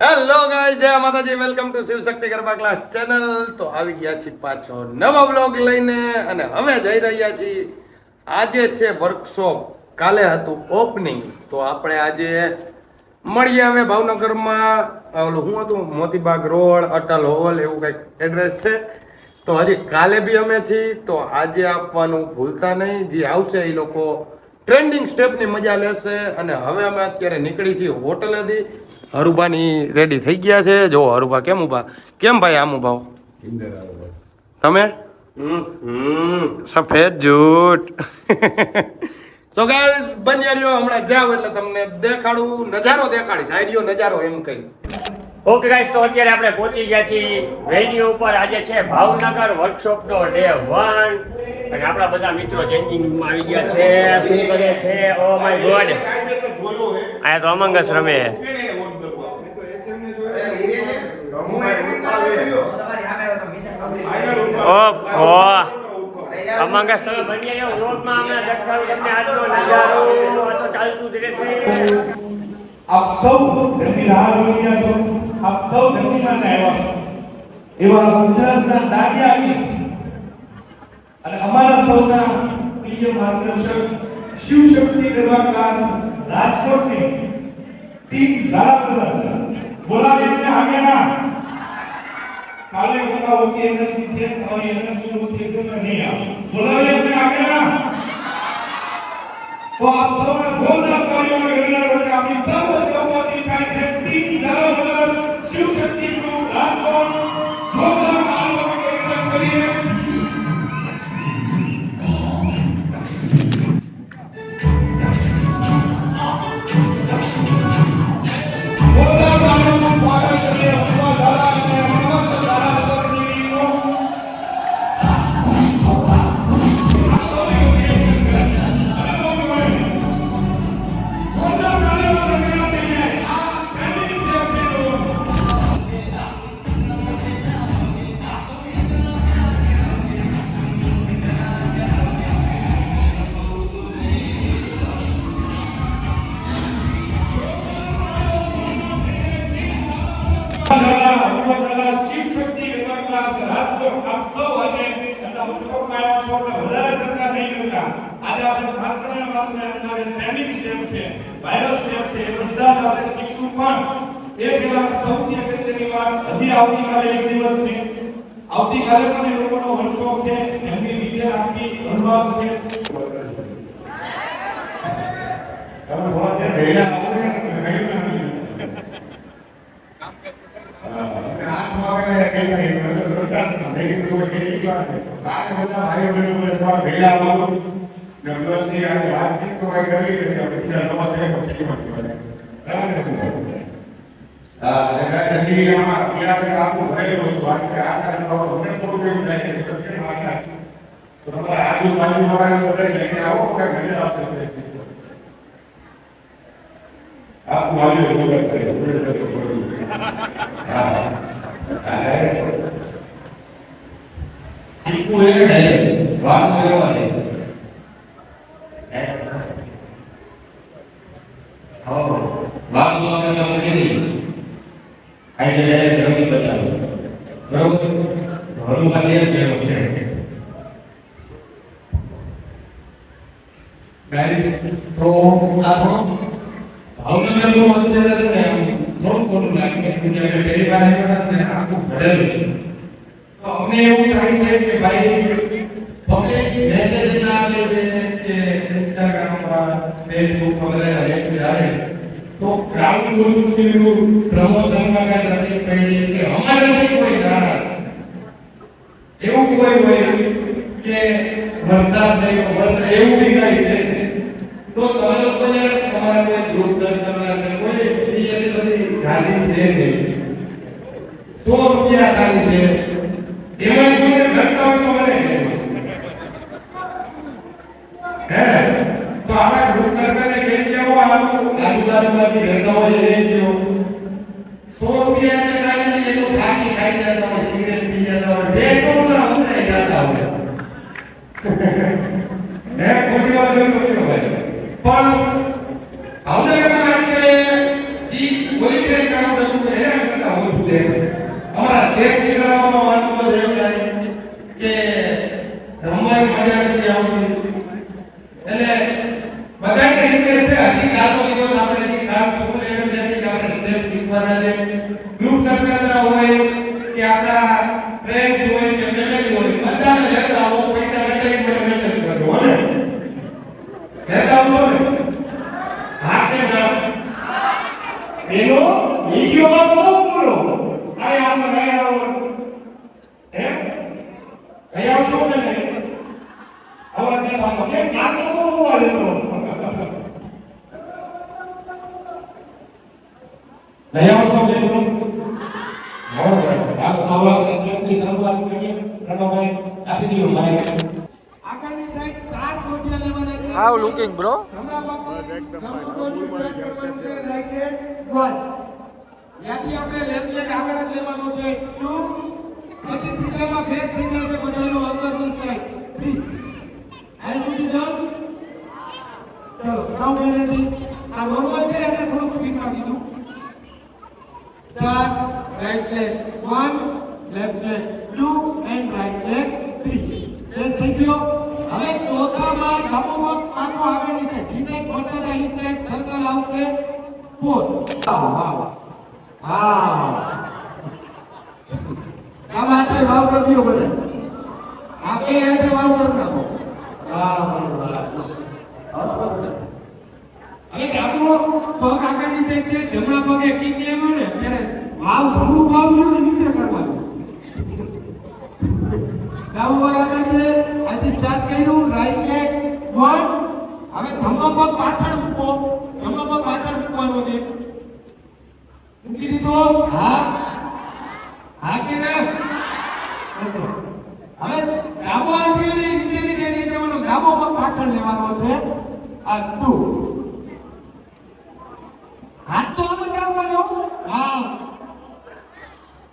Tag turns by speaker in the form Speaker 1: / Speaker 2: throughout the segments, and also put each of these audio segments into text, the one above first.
Speaker 1: Hello guys, જય Mataji, welcome to Shiv Shakti garba class channel. તો આવી ગયા છીએ પાછો નવા બ્લોગ લઈને અને હવે જઈ રહ્યા છીએ. આજે છે વર્કશોપ, કાલે હતું ઓપનિંગ. તો આપણે આજે મળીએ હવે ભાવનગરમાં. ઓલું શું હતું, મોતીબાગ રોડ, અટલ હોલ, એવું કંઈક એડ્રેસ છે. તો હજી કાલે બી અમે છીએ, તો આજે આપવાનું ભૂલતા નહીં. જે આવશે એ લોકો ટ્રેન્ડિંગ સ્ટેપની મજા લેશે. અને હવે અમે અત્યારે નીકળી છીએ હોટલેથી. હરુભાની રેડી થઈ ગયા છે. જો હરુભા કેમ ઊભા, કેમ ભાઈ આમ ઊભા હો? તમે સફેદ જૂઠ. સો ગાઈસ, બન્યા રહ્યો, હમણાં જાવ એટલે તમને દેખાડું, નજારો દેખાડીશ. આઈડિયો નજારો એમ કઈ.
Speaker 2: ઓકે ગાઈસ, તો અત્યારે આપણે પહોંચી ગયા છીએ વેન્યુ ઉપર. આજે છે ભાવનગર વર્કશોપનો ડે 1 અને આપણા બધા મિત્રો ચેન્જિંગમાં આવી ગયા છે. શું કરે છે? ઓ માય ગોડ, આ તો અમંગ અસ રમે. ઓફો, અમંગ અસ તમે બની રહ્યો વ્લોગમાં અમે દેખાડું તમને આજનો નજારો. આ તો ચાલતું જ રહેશે.
Speaker 3: આપ સૌ ઘરની રાહ જોઈ રહ્યા છો. આપ સૌ ઘરની માટે આવ્યા છો. એવા ગુજરાતના દાડિયા આવી અને અમારા સૌના પ્રિય માર્ગદર્શક શિવ શક્તિ ગરબા ક્લાસ રાજકોટની ટીમ ધારાપુર બોલાવી એટલે આગેના કાલે ઉનકા ઓસીએસન છે और एनर्जी ओसीएसन में नहीं आ बोलावी એટલે આગેના. तो आप सब जोरदार तालियों में गणना करके अपनी सब उपस्थित થાય છે ટીમ ધારાપુર શિવ શક્તિ ગ્રુપ રાજકોટ. જોરદાર તાલીઓ में गणना કરીએ. જોરદાર તાલીઓનું સ્વાગત કરીએ અમવા ધારા અને અમવા ધારાપુરની ટીમનું. શિવ શક્તિ ગરબા ક્લાસ રાજકોટ આપ સૌ આજે ઉત્સવમાં આવ્યા છો એટલે વધારે ચર્ચા નહીં કરતા. આજે આપણે ખાસ કરીને વાત કરીએ ટ્રેનિંગ સ્ટેપ છે, વાયરલ સ્ટેપ છે, એ બધા જ આપણે શીખશું. પણ એ પહેલા સૌથી અગત્યની વાત, હજી આવતીકાલે એક દિવસ છે. આવતીકાલે પણ એ લોકોનો વર્કશોપ છે, એમની રીતે આખી અનુભવ છે. તમે થોડા ત્યાં વહેલા આવો ને કઈ ભાવનગરમાં આજે કોઈ આવડે છે એના કરતા ઓછું છે અમારા સ્ટેજ શીખવામાં વાંચતો એવું થાય કે રમવાની મજા નથી આવતી એટલે બધાને ઇન્ટરેસ્ટ છે હજી કાલનો દિવસ આપણે હજી કાલ બપોરે એમ થાય કે આપણે સ્ટેજ શીખવાના છે ગ્રુપ સર્કલના હોય કે આપણા ફ્રેન્ડ્સ હોય કે ફેમિલી હોય બધાને લેતા આવો પૈસા કટાઈ મને મેસેજ કરજો હો ને લેતા આવો ને હા કે ના એનો વિડિયોમાં બહુ બોલો આય આવો હે કઈ આવશો ને આવા કે આવો કે કામ તો બહુ વાલે તો નહીં આવશો કે આવા ની શરૂઆત કરીએ રણભાઈ આપી દીધો ભાઈ આગળની સાઈડ ચાર ગોટિયા લેવાના છે
Speaker 4: હાઉ લુકિંગ બ્રો
Speaker 3: ત્યાંથી આપણે લેફ્ટ લેગ આગળ જ લેવાનો છે 2 પછી ત્રીજામાં ફેર થઈ જશે બધાનો અંદરની સાઈડ 3 આઈ ગુડ ડન ચલો સાઉ મેલેથી આ નોર્મલ છે એટલે થોડું સ્પીડમાં કીધું start right leg 1 left leg 2 and right leg 3 એ થઈ ગયો હવે ચોથામાં ડાબોમાં પાછો આગળની સાઈડ ડિઝાઇન ફરતા ઈ સાઈડ સર્કલ આવશે 4 વાહ હા આ વાતે વાવ કરી દિયો બધા આપે એટલે વાવ કરી નાખો હા બરાબર હવે ડાબો પગ આગળની સાઈડ છે જમણા પગે કિક લેવાનો ને ત્યારે વાવ જમણું વાવ ને નીચે કરવાનું ડાબો પગ આગળ છે અહીંથી સ્ટાર્ટ કર્યું રાઈટ લેગ 1 હવે જમણો પગ પાછળ મૂકો જમણો પગ પાછળ મૂકવાનો છે મૂકી દીધો હા હા કે ના હવે ડાબો આંગળી નીચેની સાઈડે જવાનો ડાબો પગ પાછળ લેવાનો છે આ 2 હાથ તો આમ જ રાખવાનો હા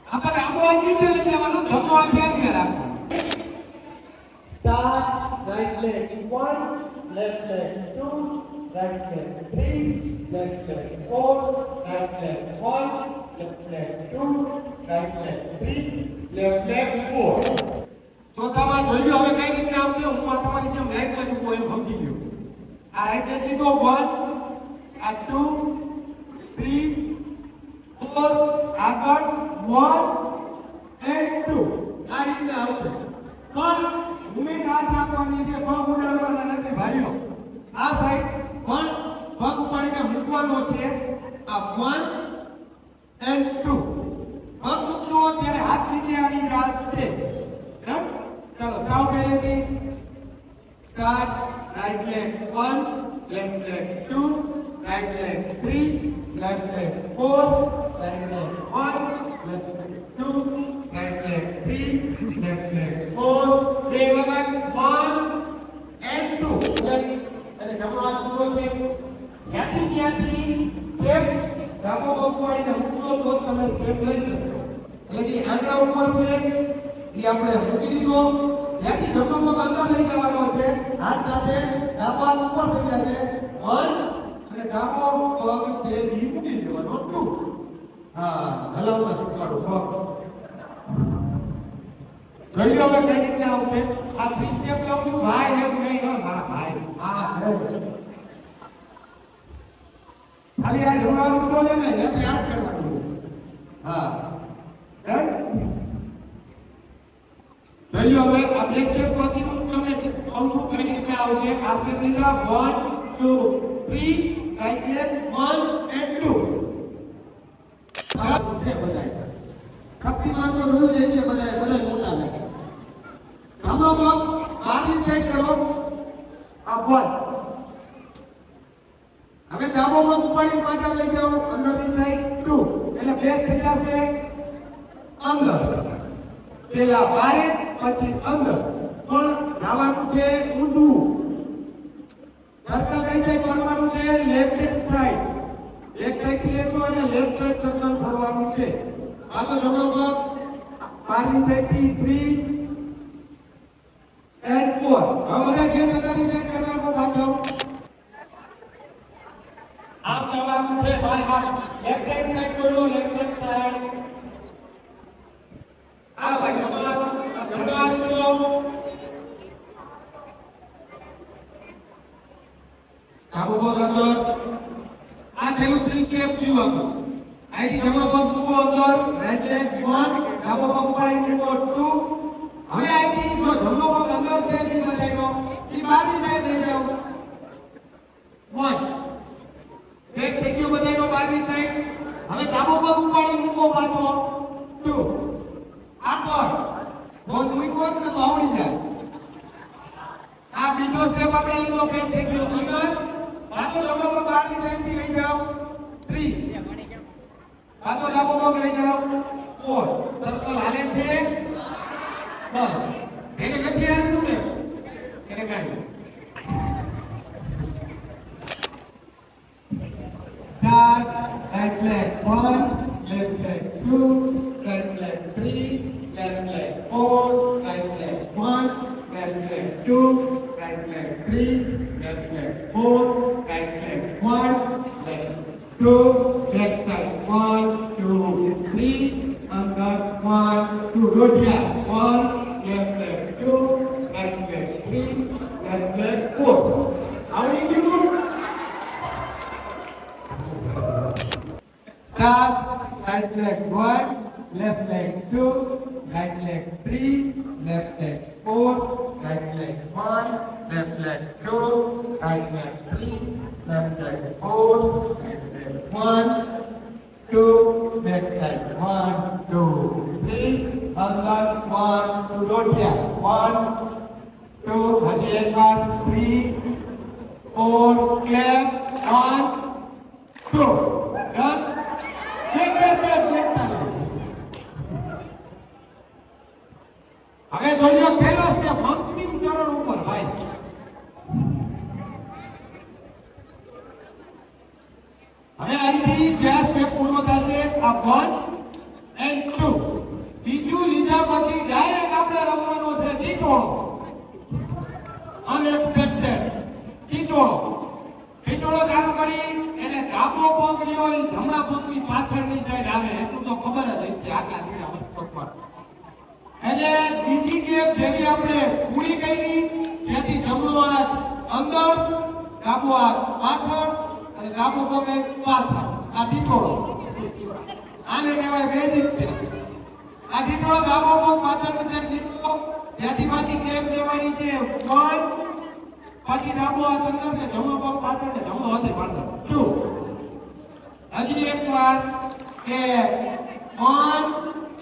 Speaker 3: આપણે ડાબો આંગળી નીચે લઈ જવાનો જમણો આંગળી આગળ રાખવાનો start right leg 1 left leg 2 right leg 3 left leg 4 right leg 1 left leg 2 right leg 3 left leg 4 ચોથામાં જોયું હવે કઈ રીતે આવશે હું આ તમારી જેમ રાઈટ લેગ ઉપર એમ સમજી ગયો આ રાઈટ લેગ લીધો 1 આ 2 3 4 આગળ 1 and 2 આ રીતે આવશે પણ મૂવમેન્ટ હાથ રાખવાની છે પગ ઉડાડવાના નથી ભાઈઓ આ સાઈડ પણ પગ ઉપાડીને મૂકવાનો છે આ 1 and 2 પગ મૂકશો ત્યારે હાથ નીચે આવી જશે બરાબર ચાલો સાવ પહેલેથી start right leg 1 left leg 2 right leg 3 left leg 4 right leg 1 left leg 2 right leg 3 left leg 4 બે વખત 1 and 2 અને જમણો હાથ ઊંચો છે ત્યાંથી સ્ટેપ ડાબો પગ ઉપાડીને મૂકશો તો તમે સ્ટેપ લઈ શકશો એટલે જે આંગળા ઉપર છે એ આપણે મૂકી દીધો ત્યાંથી જમણો પગ અંદર લઈ જવાનો છે હાથ સાથે ડાબો હાથ ઉપર થઈ જશે 1 અને ડાબો પગ છે એ મૂકી દેવાનો 2 હા હલાવતા શીખવાડો પગ જોઈ લો હવે કઈ રીતે આવશે આ 3 સ્ટેપ લઉં છું ભાઈ એમ નહીં હો મારા ભાઈ હા ખાલી આ જમણા ઉઠો છે ને એટલે યાદ કરવાનું હા જોઈ લો હવે આ બે સ્ટેપ પછી હું તમને કહું છું કઈ રીતે આવશે આ સ્ટેપ લીધા 1 2 3 રાઈટ લેગ 1 and 2 આ છે બધાય શક્તિમાન તો જોયું જાય છે બધા મોટા લાગે જમણો પગ બહારની સાઈડ કરો આ 1 હવે ડાબો પગ ઉપાડી પાછળ લઈ જાઓ અંદરની સાઈડ 2 એટલે બે થઈ જશે અંદર પેલા બારે પછી અંદર પણ જવાનું છે ઊંધું સર્કલ કઈ સાઈડ ફરવાનું છે લેફ્ટ સાઈડ થી લેજો અને લેફ્ટ સાઈડ સર્કલ ફરવાનું છે પાછો જમણો પગ બારની સાઈડ થી 3 and 4 હવે બધા બે સર્કલની સાઈડ કરવાનો પાછો
Speaker 1: આમ જવાનું છે બાય હાથ. લેફ્ટ હેન્ડ સાઈડ બોલો, લેફ્ટ હેન્ડ સાઈડ. આ ભાઈ તમારા જમણા હાથ લો. કાબુ પર અંદર. આ છેલ્લું 3 સ્ટેપ થયું આપણું. અહીંથી જમણો પગ મૂકો અંદર, રાઈટ લેગ 1, ડાબો પગ ઉપાડી મૂકો 2. હવે અહીંથી જો જમણો પગ અંદર છે તે બતાવ્યો, એ બહારની સાઈડ લઈ જાઓ 1. બેક થઈ ગયો બતાવ્યો બહારની સાઈડ. હવે ડાબો પગ ઉપાડી મૂકો પાછો 2. આગળ બોલ મૂકો ને તો આવડી જાય. આ બીજો સ્ટેપ આપણે લીધો, બેક થઈ ગયો અંદર. પાછો જમણો પગ બહારની સાઈડ થી લઈ જાઓ 3. પાછો ડાબો પગ લઈ જાઓ 4. સર્કલ હાલે છે બસ. એને નથી હાલતું ને એને કાઢી start. Right leg 1, left leg 2, right leg 3, left leg 4, right leg 1, left leg 2, right leg 3, left leg 4, right leg 1, left 2, back side 1, 2, 3, under 1, 2, rotia 1, left leg 2, right leg 3, left leg 4. આવડી ગયું? Start. Right leg 1, left leg 2, right leg 3, left leg 4, right leg 1, left leg 2, right leg 3, left leg 4, right leg 1, 2, back side 1, 2, 3, under 1, 2, rotia 1, 2, again 1, 3, 4, clap 1, 2. Done. Back. હવે જોજો ખેલો કે અંતિમ ચરણ ઉપર ભાઈ. હવે અહીંથી જ્યાં સ્ટેપ પૂરો થશે આ 1 and 2. બીજું લીધા પછી ડાયરેક્ટ આપણે રમવાનો છે ટીટોળો. અનએક્સપેક્ટેડ ટીટોળો. ટીટોળો ચાલુ કરી એટલે ડાબો પગ લ્યો એ જમણા પગની પાછળની સાઈડ આવે એટલું તો ખબર જ હશે આટલા દીના વસ્તુ પર. એટલે બીજી કેપ જેવી આપણે પૂરી કરી ત્યાંથી જમણો હાથ અંદર, ડાબો હાથ પાછળ અને ડાબો પગ પાછળ. આ ટીટોળો. આને કહેવાય બેઝિક સ્ટેપ. આ ટીટોળો ડાબો પગ પાછળની સાઈડ લીધો ત્યાંથી પાછી કેપ લેવાની છે 1, પછી ડાબો હાથ અંદર ને જમણો પગ પાછળ ને જમણો હાથ પાછળ 2. હજી એક વાર કે 1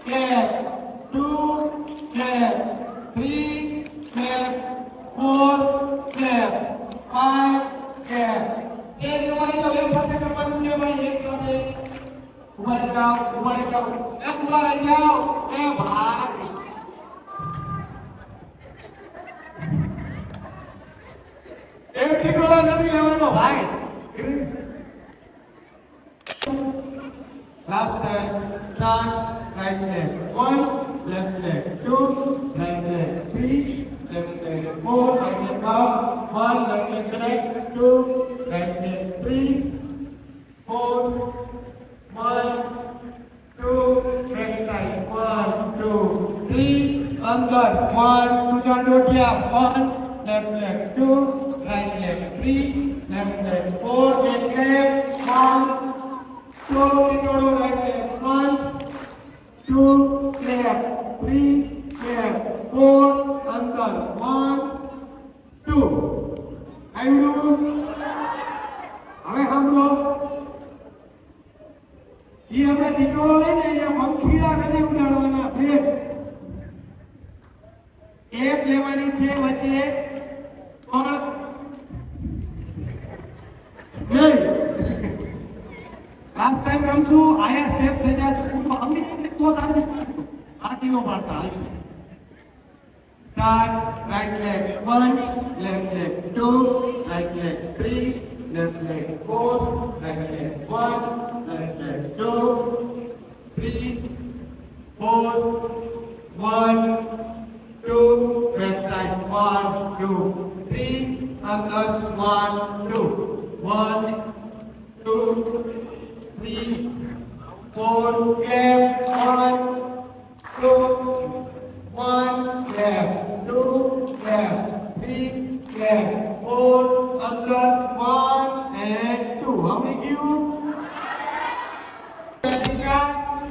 Speaker 1: કે 2 clap, 3 clap, 4 clap, 5 clap. ये दिवाली तो एक साथ करवानी है भाई, एक साथ ऊपर जाओ ऊपर जाओ ए भाई. एक टिकोला नहीं लेवानो भाई. Last time, start, right leg 1, left leg 2, right leg 3, left leg 4, right leg up, 1, left leg back, 2, right leg 3, 4, 1, 2, back side, 1, 2, 3, under, 1, 2 Jandotia, 1, left leg 2, right leg 3, left leg 4, back leg 1, 2, Titolo, right leg 1, 2, clap, 3, clap, 4, under, 1, 2. આવ્યું? હવે સાંભળો. એ આપણે ટીટોળો લઈને એ પંખીડા કદી ઉડાડવાના બે. Cap લેવાની છે વચ્ચે પણ નહીં. લાસ્ટ ટાઈમ રમશું આયા સ્ટેપ થઈ જાય તો અમી તો તારી આટીઓ મારતા હાલ છે. Start, right leg 1, left leg 2, right leg 3, left leg 4, right leg 1, left leg 2, 3, 4, 1, 2, back side 1, 2, 3, under 1, 2, 1, 2,
Speaker 3: 3, 4, clap, 1, 2, 1, clap, 2, clap, 3, clap, 4, under, 1 and 2. How many give?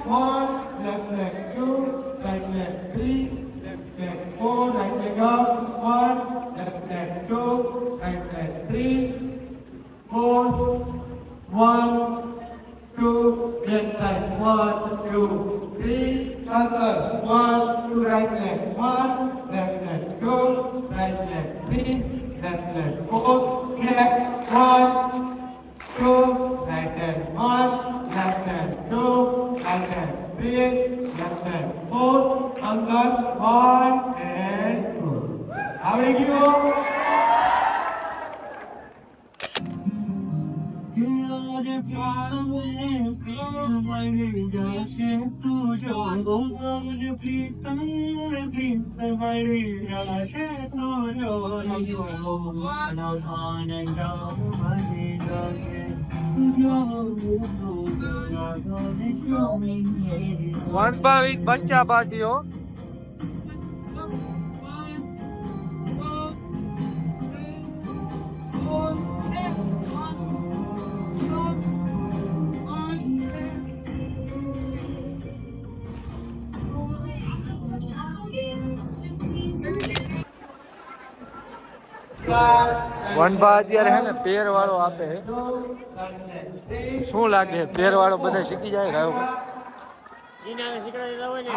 Speaker 3: 1, left leg, 2, right leg, 3, left leg, 4, right leg up, 1, left leg, 2, right leg, 3, 4, 1, 2, left side, 1, 2, 3, under, 1, 2, right leg, 1, left leg, 2, right leg, 3, left leg, 4, clap, 1, 2, right leg, 1, left leg, 2, right leg, 3, left leg, 4, under, 1 and 2. આવડી ગયું?
Speaker 1: વંશભાવિક બચ્ચા પાર્ટીઓ વનભા અત્યારે હે ને પેર વાળો આપે શું લાગે પેર વાળો બધા શીખી જાય ગાયો
Speaker 2: ચીનાને શીખડા દેતા હોય ને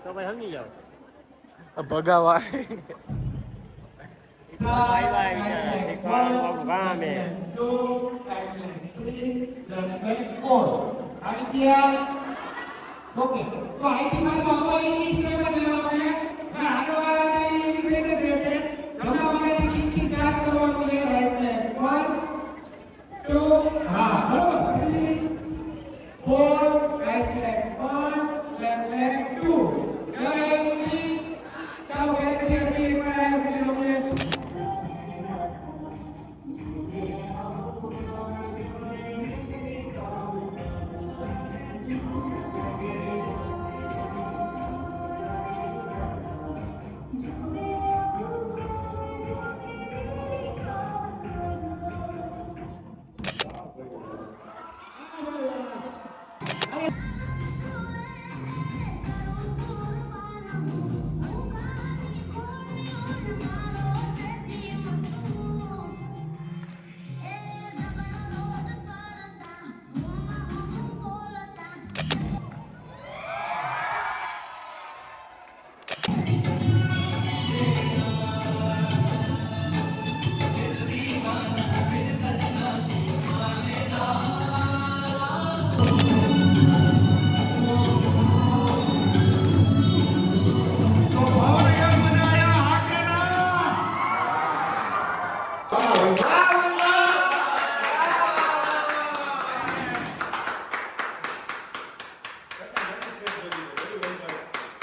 Speaker 2: તો ભાઈ સમજી જાઓ
Speaker 1: ભગાવા
Speaker 2: શીખવાનું કામ હે
Speaker 3: ઓકે તો અહીંથી પાછું આપણે ઇંગ્લિશ પેપર લેવાનું છે અને આગળ વાળાને ઇંગ્લિશ પેપર દેશે જમણા વાળાથી ઇંગ્લિશ સ્ટાર્ટ કરવાનું છે રાઈટ લે 1 2 હા બરોબર 3 4 રાઈટ લે 1 લેફ્ટ લે 2 હવે ઇંગ્લિશ ચાલો બેથી અડી માં આવ્યા છે લોકોને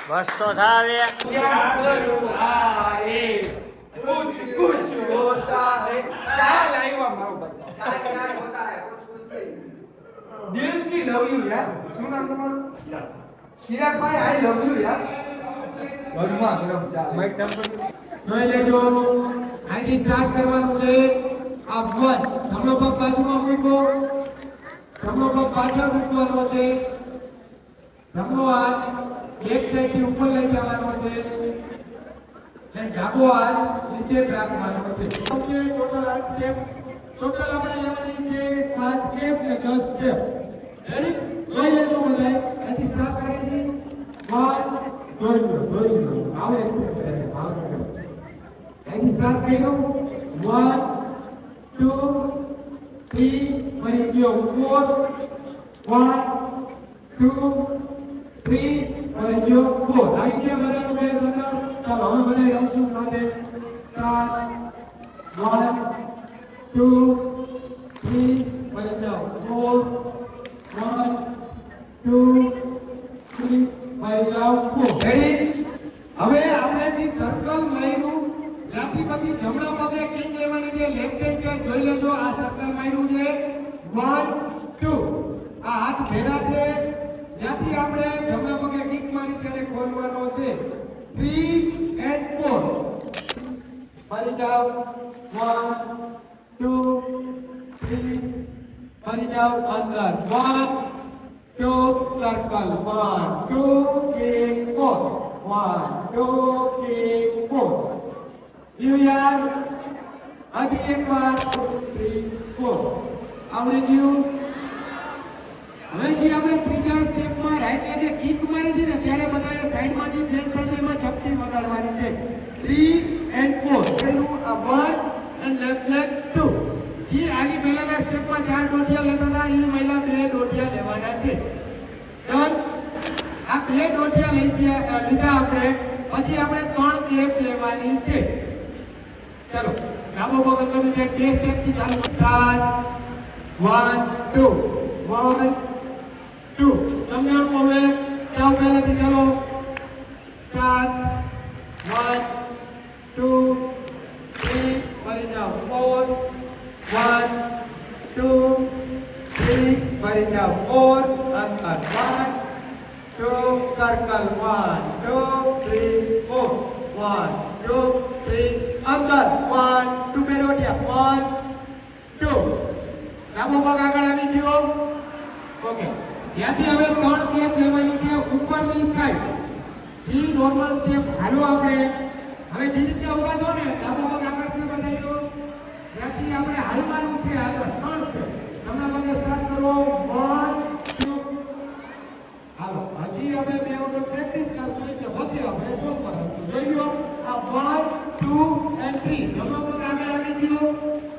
Speaker 2: બસ તો થાવે
Speaker 1: कुछ कुछ होता है चाय लाइवा मारो भाई दिल की लव यू यार શું નામ તમારું ચિરાગભાઈ આઈ લવ યુ યાર ગરમા ગરમ ચા માઈક ટેમ્પર
Speaker 3: જોઈ લેજો અહીંથી સ્ટાર્ટ કરવાનું છે આ 1 જમણો પગ બાજુમાં મૂકો જમણો પગ પાછળ મૂકવાનો છે જમણો હાથ એક સાઈડ થી ઉપર લઈ જવાનો છે અને ડાબો હાથ નીચે રાખવાનો છે ઓકે ટોટલ 8 સ્ટેપ ટોટલ આપણે લેવાની છે 5 સ્ટેપ ને 10 સ્ટેપ રેડી જોઈ લેજો બધા અહીંથી સ્ટાર્ટ કરીએ છીએ 1 જોઈ લો આવે છે અહીંથી સ્ટાર્ટ કરી દો 1 2 3 ફરી ગયો 4 1 2 3 ફરી ગયો 4 આવી ગયા બધાનું બે અંદર ચાલો હવે બધા રમશું સાથે સ્ટાર્ટ 1 2 3 ફરી જાઓ 4 1 2 3 ફરી જાઓ 4 રેડી હવે આપણે જે સર્કલ માર્યું ત્યાંથી પછી જમણા પગે કિક લેવાની છે લેફ્ટ હેન્ડ સાઈડ જોઈ લેજો આ સર્કલ માર્યું છે 1
Speaker 1: જાઓ 1 2 3 ફરી જાઓ અંદર 1 2 સર્કલ 1 2 3 4 1 2 3 4 યાર આજી એકવાર 3 4 આવડી ગયું હવે જે આપણે ત્રીજા સ્ટેપમાં રાઈટ હેન્ડે કિક મારી છે ને ત્યારે બધાએ સાઈડમાંથી ફેસ થશે એમાં ચપટી વગાડવાની છે 3 and 4 પેલું આ 1 and left 2 જે આની પહેલાના સ્ટેપમાં 4 ડોટિયા લેતા હતા એ મહિલા 2 ડોટિયા લેવાના છે ડન આ 2 ડોટિયા લીધા આપણે પછી આપણે 3 ક્લેપ લેવાની છે ચલો ડાબો પગ અંદર છે 2 સ્ટેપ થી ચાલુ સ્ટાર્ટ 1 2 1 2 સમજાવ હવે ચાલો પહેલાથી ચાલો સ્ટાર્ટ 1 2 3 ફરી જાઓ 4 1 2 3 ફરી જાઓ 4 અંદર 1 2 સર્કલ 1 2 3 4 1 2 3 અંદર 1 2 બેરોટિયા 1 2 ડાબો પગ આગળ આવી ગયો ઓકે ત્યાંથી હવે 3 ક્લેપ લેવાની છે ઉપરની સાઈડ જી નોર્મલ સ્ટેપ હાલો આપણે હવે જે રીતે ઊભા છો ને ડાબો પગ આગળ થી બનાવ્યો ત્યાંથી આપણે હાલવાનું છે આગળ 3 સ્ટેપ તમને મને સ્ટાર્ટ કરો 1 2 હાલો હજી આપણે બે વખત પ્રેક્ટિસ કરશું એટલે પછી આપણે શું કરશું જોઈ લો આ 1 2 and 3 જમણો પગ આગળ આવી ગયો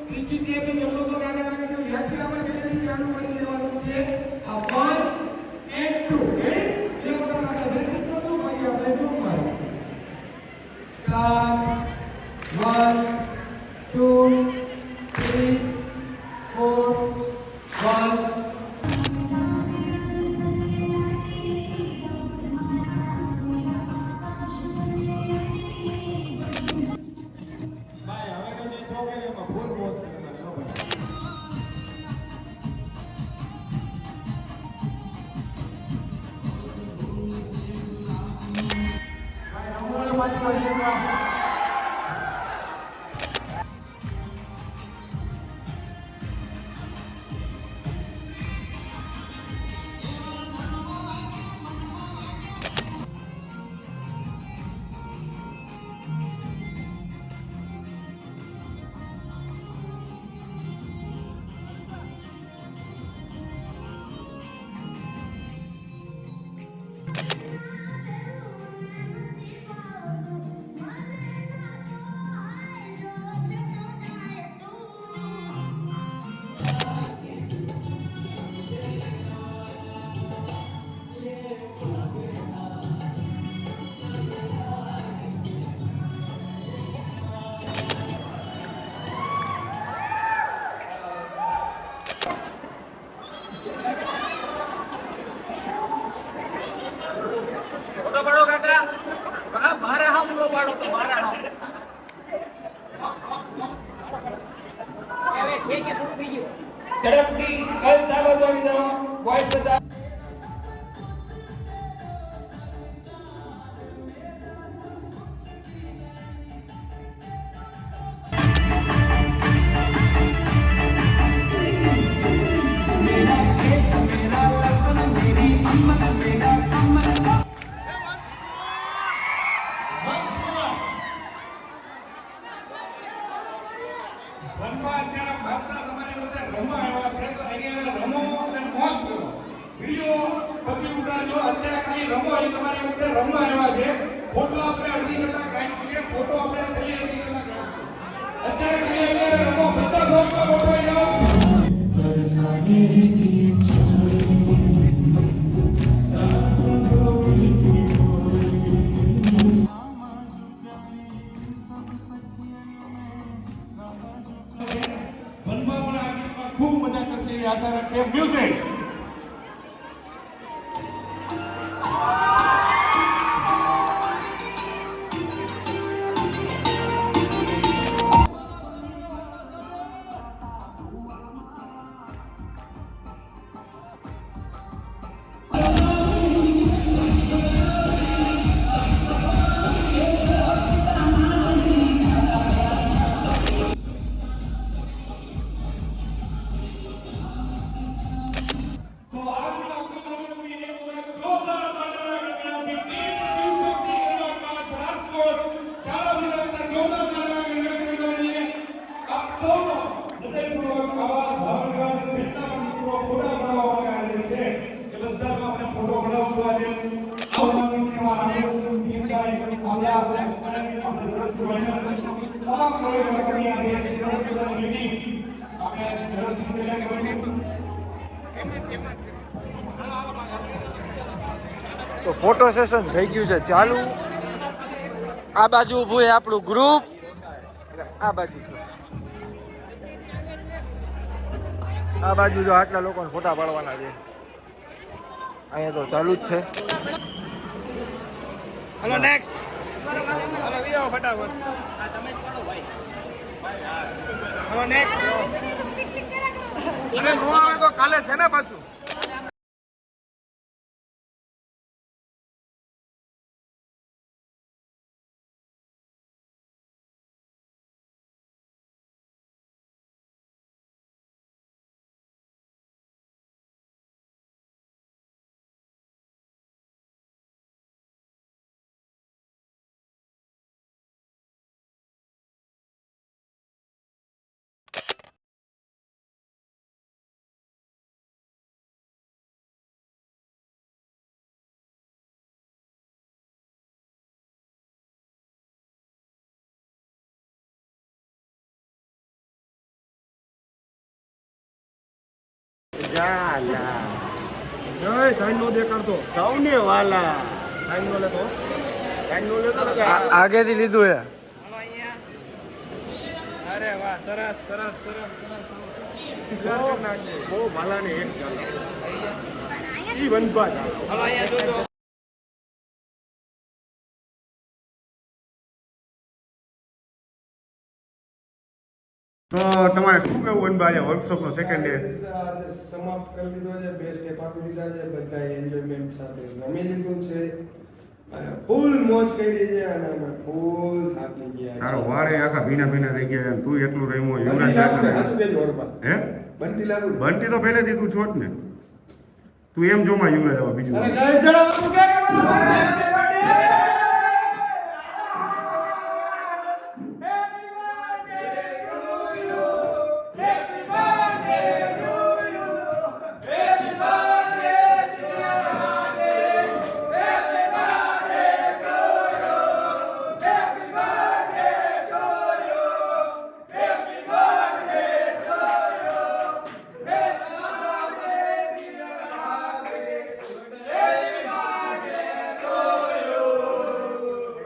Speaker 1: ત્રીજી સ્ટેપ જમણો પગ આગળ આવી ગયો ત્યાંથી આપણે પહેલેથી ચાલુ કરી લેવાનું છે આ 1 and 2 એ વખત આપણે પ્રેક્ટિસ કરશું પછી આપણે શું કરશું સ્ટાર્ટ 1 2 3 4 1 ઝડપથી ગર્લ્સ આગળ આવી જાઓ બોયઝ બધા
Speaker 3: વનમાં અત્યારે ભાગતા તમારી વચ્ચે રમવા આવ્યા છે તો અહીંયા રમો અને મોજ કરો વિડીયો પછી ઉતારજો અત્યારે ખાલી રમો એ તમારી વચ્ચે રમવા આવ્યા છે ફોટો આપણે અડધી કલાક રાખી છે ફોટો આપણે છેલ્લી અડધી કલાક રાખી અત્યારે ખાલી અત્યારે રમો બધા બોક્સમાં ગોઠવાઈ જાઓ વનમાં પણ આ ગીતમાં ખૂબ મજા કરશે એવી આશા રાખીએ મ્યુઝિક
Speaker 4: તો ફોટો સેશન થઈ ગયું છે ચાલુ. આ બાજુ ઊભું છે આપણું ગ્રુપ, આ બાજુ છે, આ બાજુ જો આટલા લોકોને ફોટા પાડવાના છે. અહીંયા તો ચાલુ જ છે.
Speaker 1: હલો નેક્સ્ટ હલો વિયો ફટાફટ હલો નેક્સ્ટ અને નો આવે તો કાલે છે ને પાછું. સૌને વાલા
Speaker 4: આગેથી લીધું છે.
Speaker 1: અરે વાહ સરસ સરસ સરસ સરસ બહુ ભાલાને એક ચાલો ઈ વનપા ચાલો અહીંયા જોજો.
Speaker 5: તો તમારે શું કહેવું વનબા આજે વર્કશોપનો સેકન્ડ ડે?
Speaker 1: સમાપ્ત કરી લીધો છે, બે સ્ટેપ આપી દીધા છે, બધાએ એન્જોયમેન્ટ સાથે રમી લીધું છે અને ફૂલ મોજ કરી છે અને અમે ફૂલ થાકી ગયા
Speaker 5: તારો
Speaker 1: છે.
Speaker 5: વાળે આખા ભીના ભીના થઈ ગયા છે અને તું એટલું રમ્યો,
Speaker 1: બંટી
Speaker 5: યુવરાજ
Speaker 1: લાગુ ને,
Speaker 5: એટલું
Speaker 1: હાચું કહેજો વરપા.
Speaker 5: હે
Speaker 1: બંટી લાગુ ને.
Speaker 5: બંટી તો પહેલેથી તું છો જ ને. તું એમ જોમાં યુવરાજ આવા બીજું
Speaker 1: અને ગાય જણાવવાનું કે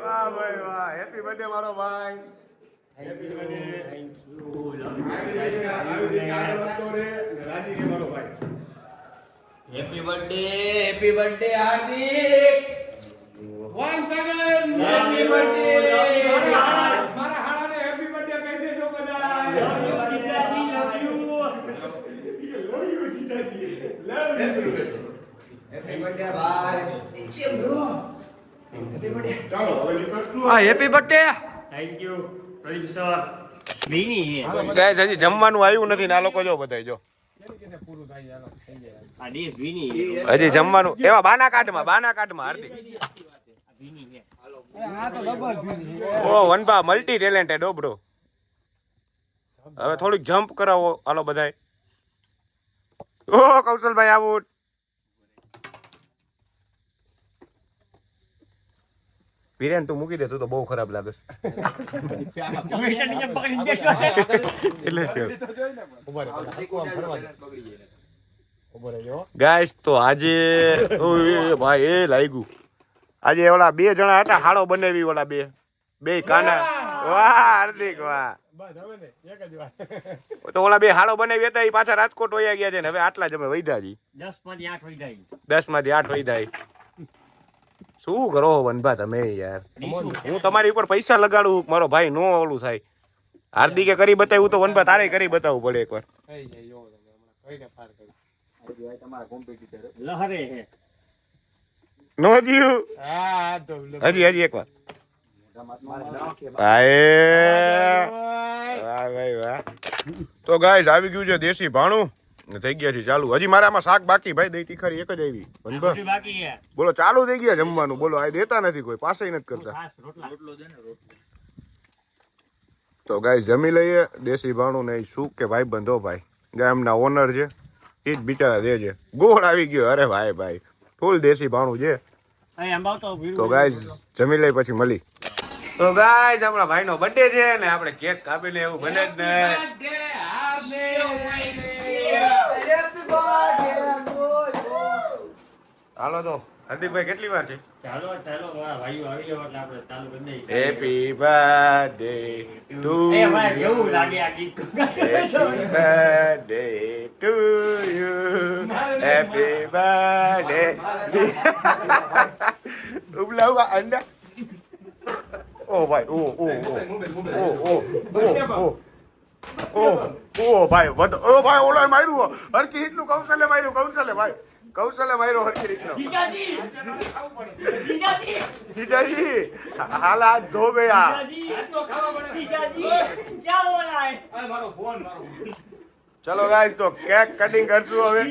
Speaker 5: વાહ ભાઈ વાહ, હેપી બર્થડે મારો ભાઈ. Happy birthday. મારો ભાઈ
Speaker 4: happy birthday Hardik.
Speaker 1: Once again
Speaker 4: happy birthday.
Speaker 1: મારા હાડાને હેપી બર્થડે કહી દેજો બધા.
Speaker 5: ચાલો હવે નીકળશું.
Speaker 4: હા happy birthday.
Speaker 2: Thank you Pradeep sir. બીની
Speaker 5: ગાઈસ હજી જમવાનું આવ્યું નથી ને આ લોકો જો બધાય જો
Speaker 2: આ ડીશ બીની
Speaker 5: હજી જમવાનું એવા બાના કાઢમાં હાર્દિક. ઓ વનબા મલ્ટી ટેલેન્ટેડ હો બ્રો. હવે થોડીક જમ્પ કરાવો હાલો બધાય. ઓ કૌશલભાઈ આઉટ. વિરેન તું મૂકી દે, તું તો બહુ ખરાબ લાગે છે. ગાઈસ તો આજે ઓય ભાઈ એ લાગ્યું આજે ઓલા બે જણા હતા હાડો બનાવી ઓલા બે કાના. વાહ હાર્દિક વાહ. તો ઓલા બે હાડો બનાવી હતા એ પાછા રાજકોટ વયા ગયા છે ને હવે આટલા જ અમે વૈધા જી
Speaker 2: 10 માંથી 8 વઈ જાય.
Speaker 5: 10 માંથી 8 વૈધા. શું કરો વનભા તમે યાર? હું તમારી ઉપર પૈસા લગાડું મારો ભાઈ નો ઓલું થાય. હાર્દિકે કરી બતાવ્યું તો વનભા તારે કરી બતાવવું પડે એકવાર.
Speaker 2: લહરે હે
Speaker 5: નો જીવ હજી એકવાર. ભાઈ વાહ. તો ગાઈસ આવી ગયું છે દેશી ભાણું ને થઈ ગયા છે ચાલુ. હજી મારે આમાં શાક બાકી ભાઈ, દહીં તીખારી એક જ આવી. વનભા
Speaker 2: બધું બાકી હે.
Speaker 5: બોલો ચાલુ થઈ ગયા જમવાનું. બોલો આ દેતા નથી કોઈ, પાસે નથી કરતા.
Speaker 2: ખાસ રોટલા
Speaker 5: તો ગાઈસ જમી લઈએ દેશી ભાણું ને શું કે ભાઈ બંધો ભાઈ જે એમના ઓનર છે એ જ બિચારા દે છે. ગોળ આવી ગયો. અરે ભાઈ ફૂલ દેશી ભાણું છે.
Speaker 2: અહીં અંબાવ તો
Speaker 5: તો ગાઈસ જમી લઈ પછી મળી. તો ગાઈસ આપણા ભાઈનો બર્થડે છે ને આપણે કેક કાપીને એવું બને જ ને હાલો તો હાર્દિકભાઈ કેટલી વાર છે
Speaker 2: ચાલો મારા ભાઈઓ આવી જાવ એટલે આપણે ચાલુ કરી દઈએ.
Speaker 5: હેપી બર્થડે ટુ
Speaker 2: એ ભાઈ કેવું લાગે આ ગીત?
Speaker 5: Happy birthday to you happy birthday ઉબલા અંડા ઓ ભાઈ ઓ ભાઈ ઓલો માર્યું હરકી રીતનું કૌશલ્ય માર્યો હરકી રીતનું જીજાજી હાલ હાથ ધો ગયા ચલો ગાઈસ તો કેક કટિંગ કરશું હવે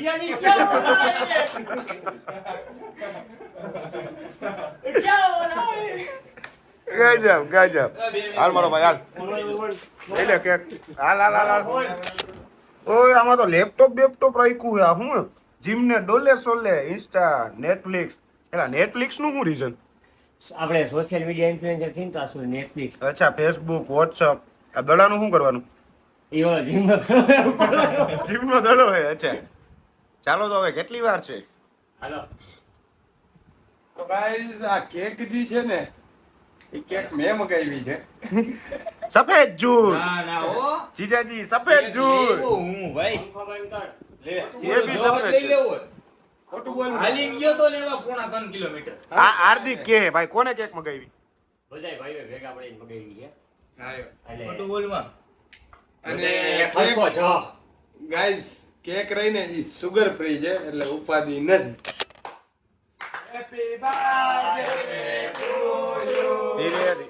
Speaker 5: ગજબ હાલ મારો ભાઈ હાલ લઈ લે કેક હાલ ઓય આમાં તો લેપટોપ રાખ્યું છે હું જીમ ને ડોલે સોલે ઇન્સ્ટા નેટફ્લિક્સ એલા નેટફ્લિક્સ નું શું રીઝન
Speaker 2: આપણે સોશિયલ મીડિયા ઇન્ફ્લુએન્સર છીએ તો આ શું નેટફ્લિક્સ
Speaker 5: અચ્છા ફેસબુક વોટ્સઅપ આ દડાનું શું કરવાનું
Speaker 2: એવો જીમનો
Speaker 5: જીમ નો દડો હે અચ્છા ચાલો તો હવે કેટલી વાર છે
Speaker 2: હાલો
Speaker 1: તો ગાઈસ આ કેક જે છે ને એ કેક મેં મગાવી છે
Speaker 5: સફેદ જૂન
Speaker 6: ના ઓ
Speaker 5: જીજાજી સફેદ જૂન
Speaker 6: હું ભાઈ
Speaker 5: એ બી સફેદ છે.
Speaker 1: ખોટું બોલ
Speaker 6: હાલી ગયો તો લેવા 3.5 કિલોમીટર
Speaker 5: આ હાર્દિક કે ભાઈ કોને કેક મગાવી
Speaker 2: બધાય ભાઈઓ ભેગા મળીને મગાવી છે એટલે
Speaker 6: ખોટું બોલમાં
Speaker 1: અને
Speaker 2: એક હરખો છો.
Speaker 1: ગાઈસ કેક રહીને એ સુગર ફ્રી છે એટલે ઉપાધિ નથી
Speaker 5: ધીરે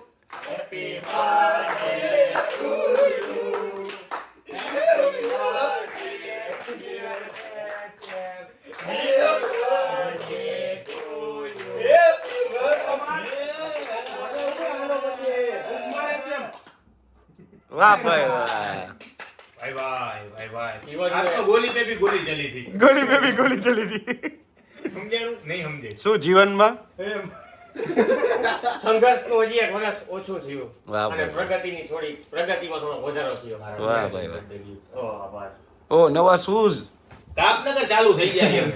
Speaker 5: વાહ ભાઈ વાહ
Speaker 6: આ તો ગોલી પે ભી ગોલી ચલી थी
Speaker 5: ગોલી પે બી ગોલી ચલી હતી
Speaker 6: સમજાણું નહીં સમજે
Speaker 5: શું જીવનમાં
Speaker 2: સંઘર્ષનું હજી એક વર્ષ ઓછું થયું
Speaker 5: વાહ
Speaker 2: અને
Speaker 5: ભાઈ.
Speaker 2: પ્રગતિમાં થોડો વધારો થયો
Speaker 5: વાહ ભાઈ વાહ.
Speaker 2: ઓ આભાર.
Speaker 5: ઓ નવા શૂઝ
Speaker 6: કાપનગર ચાલુ થઈ ગયા એમ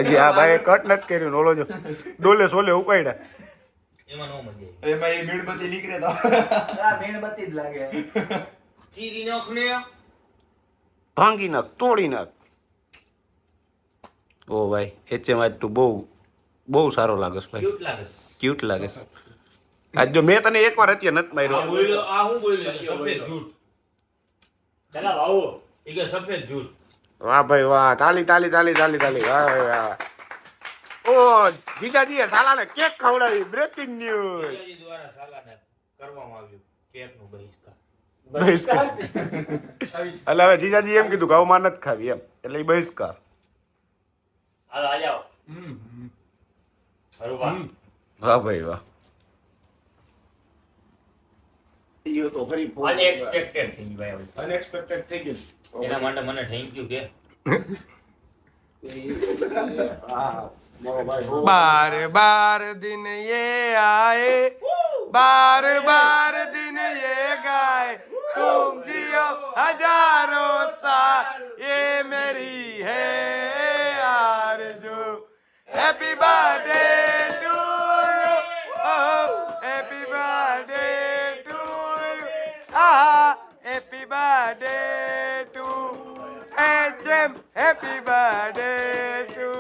Speaker 5: હજી આ ભાઈ કટ નથી કર્યું ઓલો જો ડોલે સોલે ઉપાડ્યા
Speaker 6: એમાં નો મજે
Speaker 4: એમાં એ મીણબત્તી નીકળે તો આ મીણબત્તી જ લાગે
Speaker 6: ચીરી નોખને
Speaker 5: ભાંગી નાખ તોડી નાખ ઓ ભાઈ એચએમ આજ તું બહુ સારો લાગસ ભાઈ
Speaker 6: ક્યુટ લાગસ
Speaker 5: ક્યુટ લાગસ આજ જો મેં તને એકવાર અત્યારે નથી
Speaker 6: આ
Speaker 5: માર્યો
Speaker 6: બોલ્યો આ હું બોલ્યો સફેદ જૂઠ
Speaker 2: ચલા ભાऊ
Speaker 6: એ કે સફેદ જૂઠ
Speaker 5: વાહ ભાઈ વાહ તાલી વાહ ભાઈ વાહ ઓ જીજાજીએ સાલાને કેક ખવડાવી બ્રેકિંગ ન્યૂઝ
Speaker 6: જીજાજી દ્વારા સાલાને કરવામાં આવ્યું કેકનું બહિષ્કાર
Speaker 5: બહિષ્કાર એટલે હવે જીજાજી એમ કીધું ઘઉંમાં નથી ખાવી એમ એટલે એ બહિષ્કાર
Speaker 2: હાલો આ જાઓ હરુભા
Speaker 5: વાહ ભાઈ વાહ
Speaker 2: અનએક્સપેક્ટેડ થઈ ગયું ભાઈ હવે.
Speaker 1: અનએક્સપેક્ટેડ થઈ ગયું
Speaker 6: એના માટે મને થેન્ક યુ કે
Speaker 1: बार बार दिन ये आए बार दिन ये गाए तुम जियो हजारों साल ये मेरी है आरज़ू happy birthday to you happy birthday to you happy birthday to HM happy birthday to